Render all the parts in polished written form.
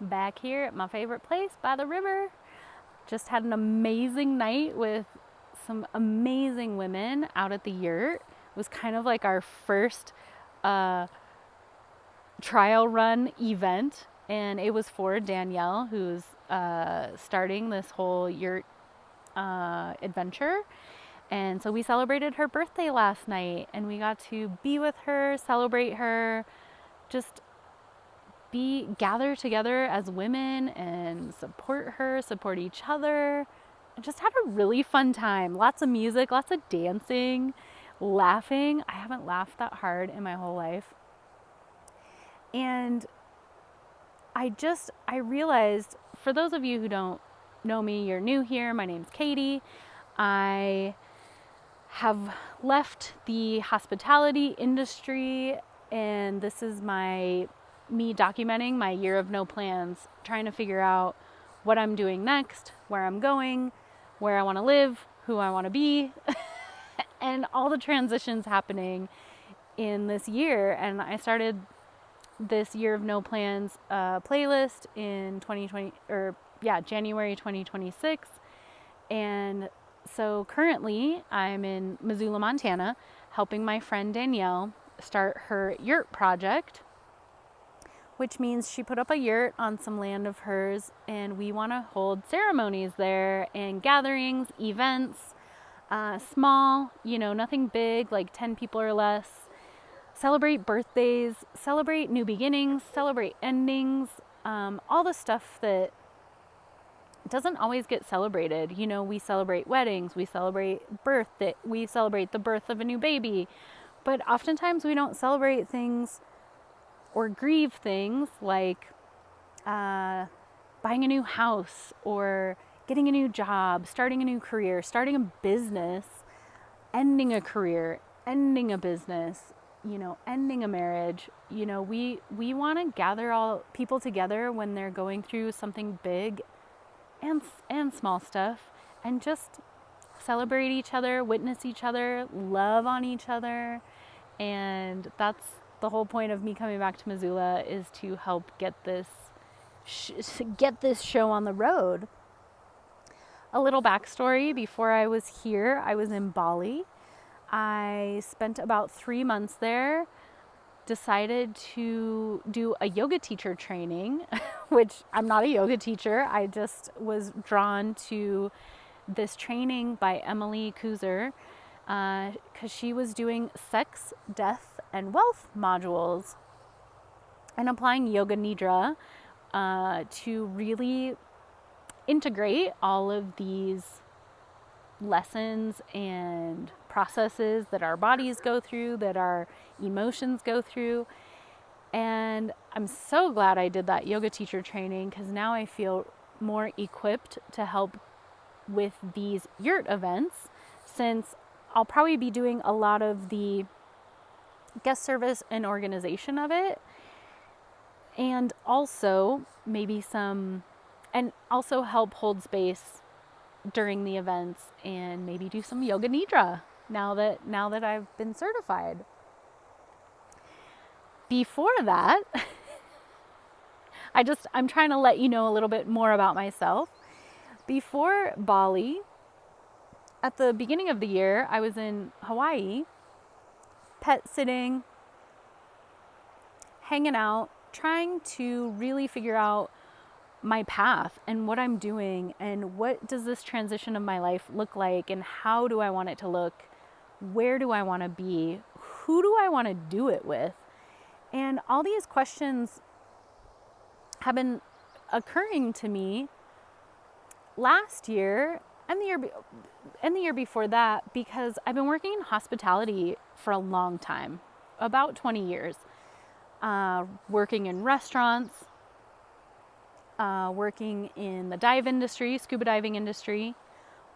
back here at my favorite place by the river. Just had an amazing night with some amazing women out at the yurt. It was kind of like our first trial run event, and it was for Danielle, who's starting this whole yurt adventure. And so we celebrated her birthday last night, and we got to be with her, celebrate her, just gather together as women and support her, support each other, and just had a really fun time. Lots of music, lots of dancing, laughing. I haven't laughed that hard in my whole life. And I realized, for those of you who don't know me, you're new here, my name's Katie. I have left the hospitality industry, and this is me documenting my year of no plans, trying to figure out what I'm doing next, where I'm going, where I want to live, who I want to be, and all the transitions happening in this year. And I started this year of no plans playlist in January 2026. And so currently I'm in Missoula, Montana, helping my friend Danielle start her yurt project, which means she put up a yurt on some land of hers, and we want to hold ceremonies there and gatherings, events, small, nothing big, like 10 people or less. Celebrate birthdays, celebrate new beginnings, celebrate endings, all the stuff that doesn't always get celebrated. We celebrate weddings, we celebrate we celebrate the birth of a new baby, but oftentimes we don't celebrate things or grieve things like buying a new house or getting a new job, starting a new career, starting a business, ending a career, ending a business, ending a marriage. We want to gather all people together when they're going through something big and small stuff, and just celebrate each other, witness each other, love on each other. And that's the whole point of me coming back to Missoula, is to help get this show on the road. A little backstory: before I was here, I was in Bali. I spent about 3 months there, decided to do a yoga teacher training, which I'm not a yoga teacher. I just was drawn to this training by Emily Kuzer, because she was doing sex, death, and wealth modules and applying yoga nidra to really integrate all of these lessons and processes that our bodies go through, that our emotions go through. And I'm so glad I did that yoga teacher training, because now I feel more equipped to help with these yurt events, since I'll probably be doing a lot of the guest service and organization of it, and also also help hold space during the events, and maybe do some yoga nidra now that I've been certified. Before that, I'm trying to let you know a little bit more about myself. Before Bali, at the beginning of the year, I was in Hawaii, pet sitting, hanging out, trying to really figure out my path and what I'm doing, and what does this transition of my life look like, and how do I want it to look, where do I want to be, who do I want to do it with. And all these questions have been occurring to me last year and the year before that, because I've been working in hospitality for a long time, about 20 years, working in restaurants, working in the dive industry, scuba diving industry,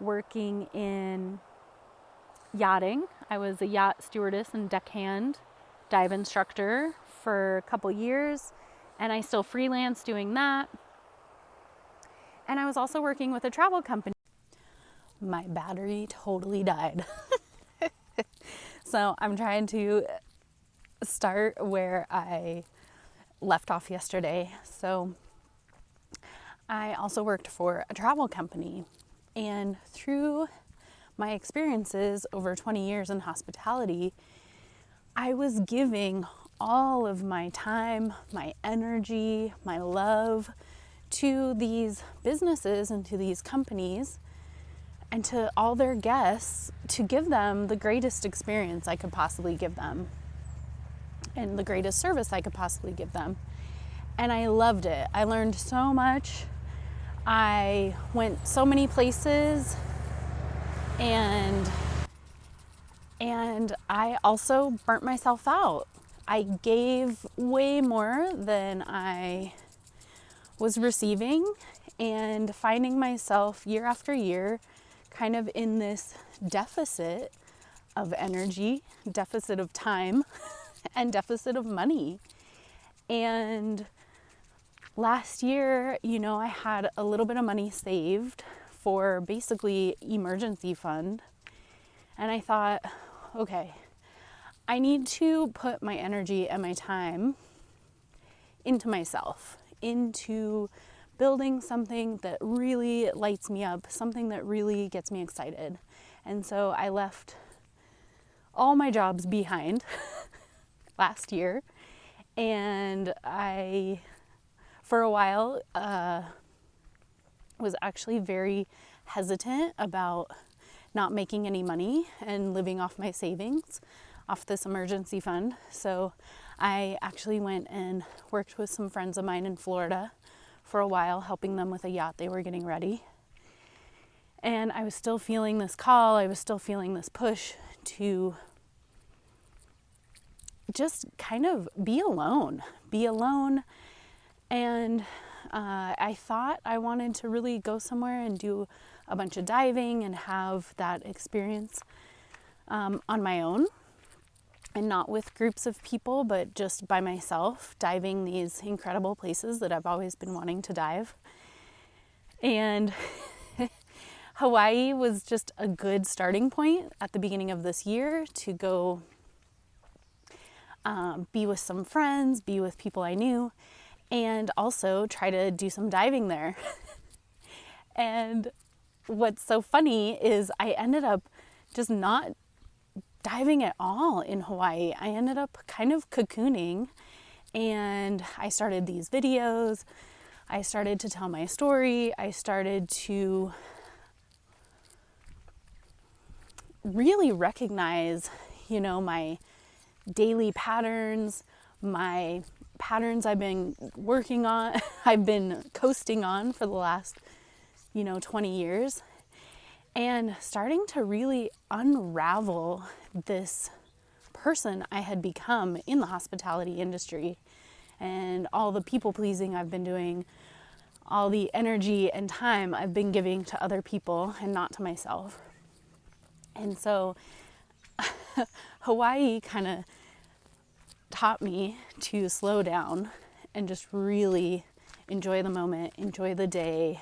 working in yachting. I was a yacht stewardess and deckhand dive instructor for a couple years, and I still freelance doing that. And I was also working with a travel company. My battery totally died. So I'm trying to start where I left off yesterday. So I also worked for a travel company. And through my experiences over 20 years in hospitality, I was giving all of my time, my energy, my love to these businesses and to these companies and to all their guests to give them the greatest experience I could possibly give them and the greatest service I could possibly give them. And I loved it. I learned so much. I went so many places, and I also burnt myself out. I gave way more than I was receiving, and finding myself year after year kind of in this deficit of energy, deficit of time, and deficit of money. And last year, I had a little bit of money saved for basically emergency fund. And I thought, okay, I need to put my energy and my time into myself, into building something that really lights me up, something that really gets me excited. And so I left all my jobs behind last year. And I, for a while, was actually very hesitant about not making any money and living off my savings, off this emergency fund. So I actually went and worked with some friends of mine in Florida for a while, helping them with a yacht they were getting ready. And I was still feeling this call, I was still feeling this push to just kind of be alone. And I thought I wanted to really go somewhere and do a bunch of diving and have that experience on my own, and not with groups of people, but just by myself, diving these incredible places that I've always been wanting to dive. And Hawaii was just a good starting point at the beginning of this year to go be with some friends, be with people I knew, and also try to do some diving there. And what's so funny is I ended up just not diving at all in Hawaii. I ended up kind of cocooning, and I started these videos. I started to tell my story. I started to really recognize, my daily patterns, my patterns I've been working on, I've been coasting on for the last, 20 years, and starting to really unravel this person I had become in the hospitality industry, and all the people pleasing I've been doing, all the energy and time I've been giving to other people and not to myself. And so Hawaii kind of taught me to slow down and just really enjoy the moment, enjoy the day,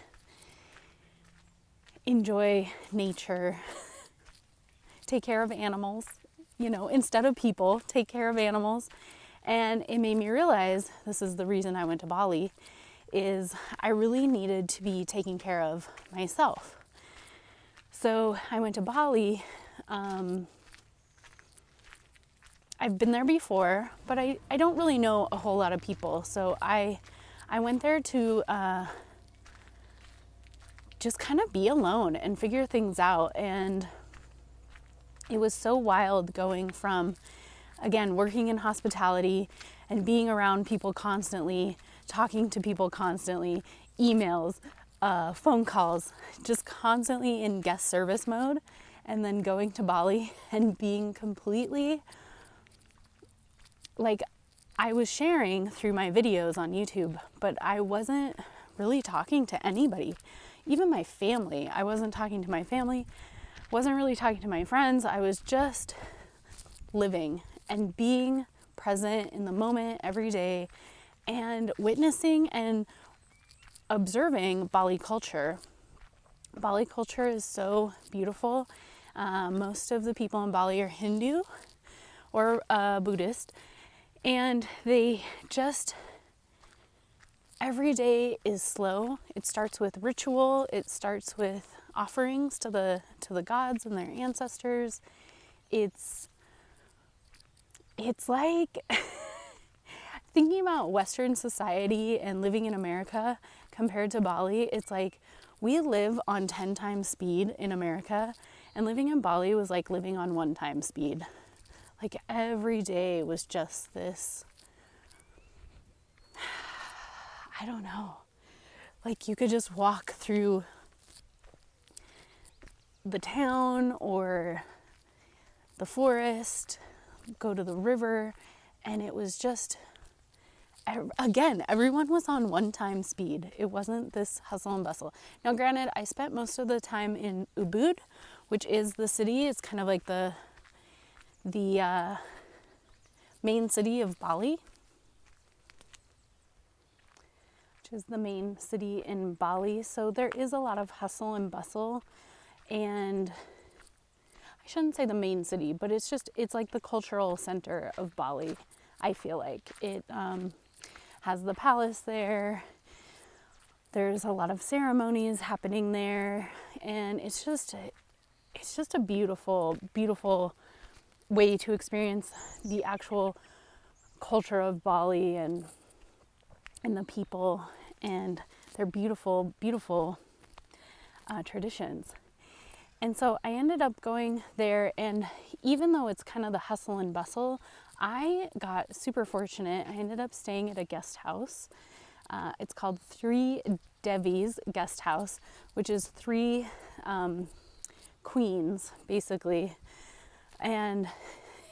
enjoy nature, take care of animals, instead of people, take care of animals. And it made me realize, this is the reason I went to Bali, is I really needed to be taking care of myself. So I went to Bali. I've been there before, but I don't really know a whole lot of people. So I went there to just kind of be alone and figure things out. And it was so wild going from, again, working in hospitality and being around people constantly, talking to people constantly, emails, phone calls, just constantly in guest service mode, and then going to Bali and being completely like, I was sharing through my videos on YouTube, but I wasn't really talking to anybody, even my family. I wasn't talking to my family, wasn't really talking to my friends. I was just living and being present in the moment every day and witnessing and observing Bali culture. Bali culture is so beautiful. Most of the people in Bali are Hindu or Buddhist. And they just every day is slow. It starts with ritual. It starts with offerings to the gods and their ancestors. It's like thinking about Western society and living in America compared to Bali. It's like we live on 10 times speed in America, and living in Bali was like living on 1 time speed. Like every day was just this, I don't know, like you could just walk through the town or the forest, go to the river, and it was just, again, everyone was on 1 time speed. It wasn't this hustle and bustle. Now, granted, I spent most of the time in Ubud, which is the city. It's kind of like the main city of Bali, which is the main city in Bali. So there is a lot of hustle and bustle, and I shouldn't say the main city, but it's like the cultural center of Bali. I feel like it has the palace there. There's a lot of ceremonies happening there, and it's just a beautiful, beautiful way to experience the actual culture of Bali and the people and their beautiful, beautiful traditions. And so I ended up going there, and even though it's kind of the hustle and bustle, I got super fortunate. I ended up staying at a guest house. It's called Three Devis Guest House, which is 3 queens, basically. And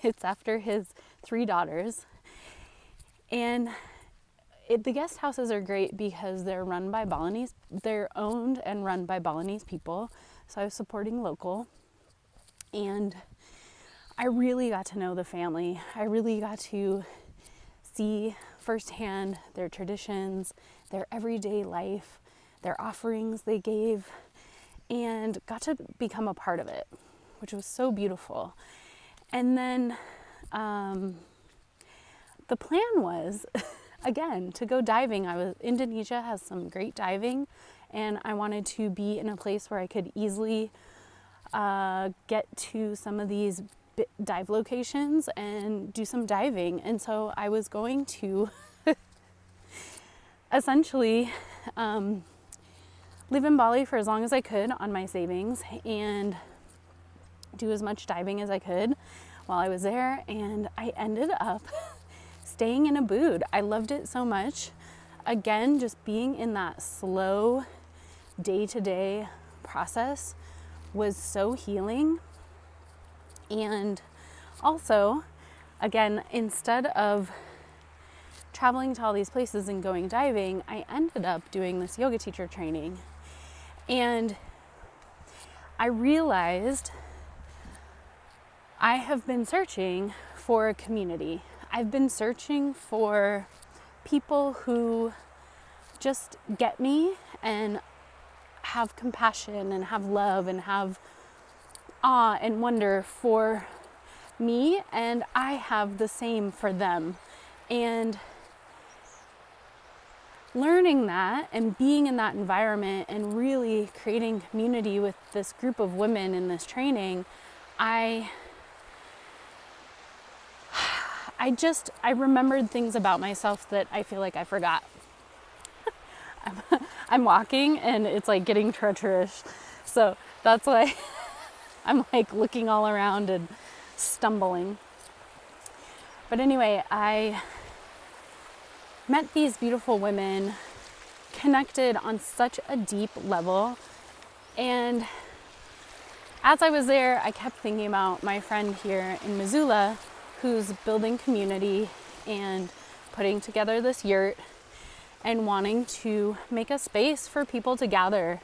it's after his 3 daughters. And the guest houses are great because they're owned and run by Balinese people. So I was supporting local, and I really got to know the family. I really got to see firsthand their traditions, their everyday life, their offerings they gave, and got to become a part of it, which was so beautiful. And then the plan was, again, to go diving. Indonesia has some great diving, and I wanted to be in a place where I could easily get to some of these dive locations and do some diving. And so I was going to essentially live in Bali for as long as I could on my savings and do as much diving as I could while I was there. And I ended up staying in Ubud. I loved it so much. Again, just being in that slow day-to-day process was so healing. And also, again, instead of traveling to all these places and going diving, I ended up doing this yoga teacher training. And I realized I have been searching for a community. I've been searching for people who just get me and have compassion and have love and have awe and wonder for me, and I have the same for them. And learning that and being in that environment and really creating community with this group of women in this training, I remembered things about myself that I feel like I forgot. I'm walking and it's like getting treacherous, so that's why I'm like looking all around and stumbling. But anyway, I met these beautiful women, connected on such a deep level, and as I was there, I kept thinking about my friend here in Missoula who's building community and putting together this yurt and wanting to make a space for people to gather.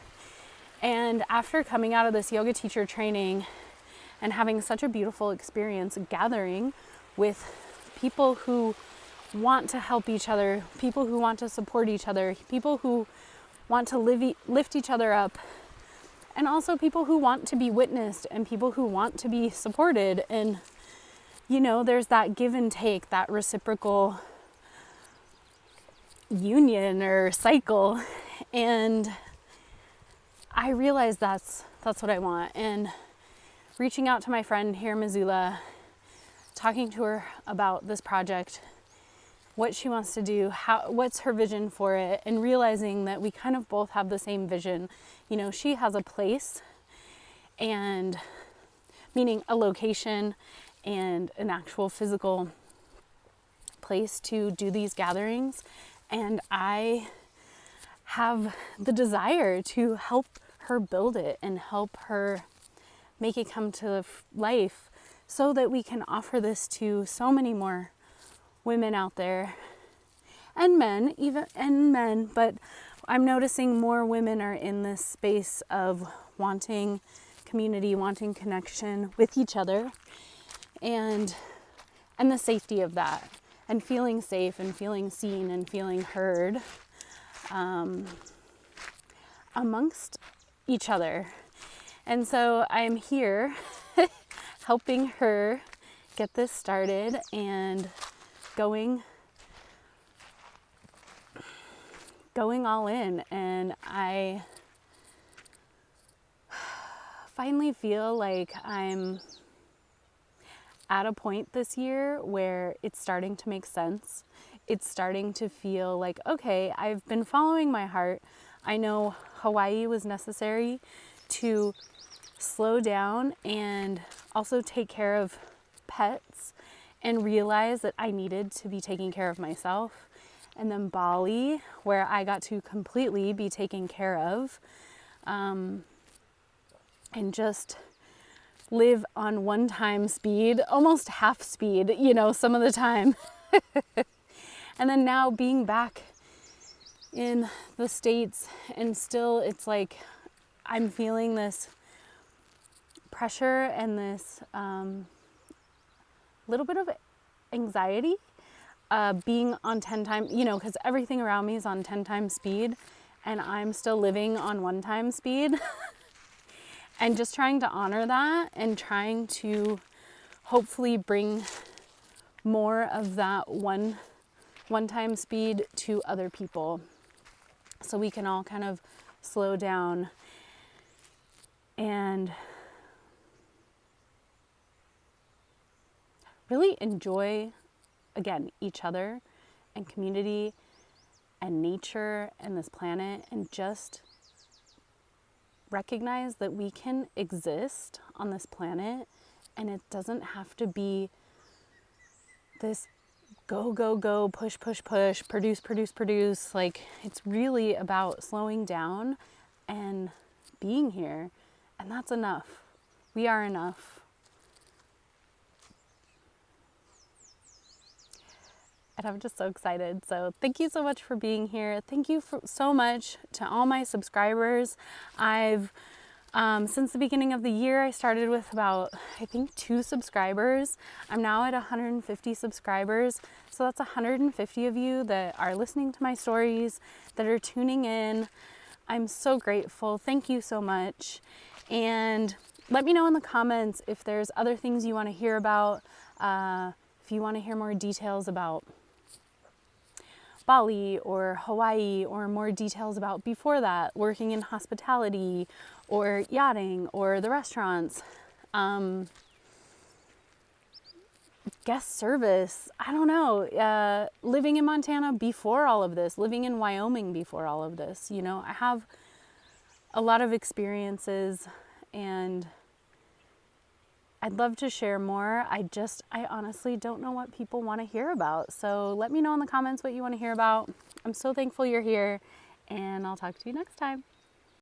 And after coming out of this yoga teacher training and having such a beautiful experience gathering with people who want to help each other, people who want to support each other, people who want to lift each other up, and also people who want to be witnessed and people who want to be supported. And, you know, there's that give and take, that reciprocal, union or cycle. And I realized that's what I want. And reaching out to my friend here in Missoula, talking to her about this project, what she wants to do, what's her vision for it, and realizing that we kind of both have the same vision. You know, she has a place, and meaning a location and an actual physical place to do these gatherings, and I have the desire to help her build it and help her make it come to life so that we can offer this to so many more women out there, and men, but I'm noticing more women are in this space of wanting community, wanting connection with each other, and the safety of that, and feeling safe and feeling seen and feeling heard amongst each other. And so I'm here helping her get this started and going all in. And I finally feel like I'm at a point this year where it's starting to make sense. It's starting to feel like, okay, I've been following my heart. I know Hawaii was necessary to slow down and also take care of pets, and realize that I needed to be taking care of myself. And then Bali, where I got to completely be taken care of, and just live on 1-time speed, almost half speed, you know, some of the time. And then now being back in the States, and still it's like I'm feeling this pressure and this little bit of anxiety being on 10 times, you know, because everything around me is on 10-time speed and I'm still living on 1-time speed. And just trying to honor that and trying to hopefully bring more of that one-time speed to other people, so we can all kind of slow down and really enjoy, again, each other and community and nature and this planet, and just recognize that we can exist on this planet, and it doesn't have to be this go, go, go, push, push, push, produce, produce, produce. Like, it's really about slowing down and being here, and that's enough. We are enough. And I'm just so excited. So thank you so much for being here. Thank you so much to all my subscribers. I've, since the beginning of the year, I started with about, I think, 2 subscribers. I'm now at 150 subscribers. So that's 150 of you that are listening to my stories, that are tuning in. I'm so grateful. Thank you so much. And let me know in the comments if there's other things you want to hear about, if you want to hear more details about Bali or Hawaii, or more details about before that, working in hospitality or yachting or the restaurants, guest service, I don't know, living in Montana before all of this, living in Wyoming before all of this. You know, I have a lot of experiences and I'd love to share more. I honestly don't know what people want to hear about. So let me know in the comments what you want to hear about. I'm so thankful you're here, and I'll talk to you next time.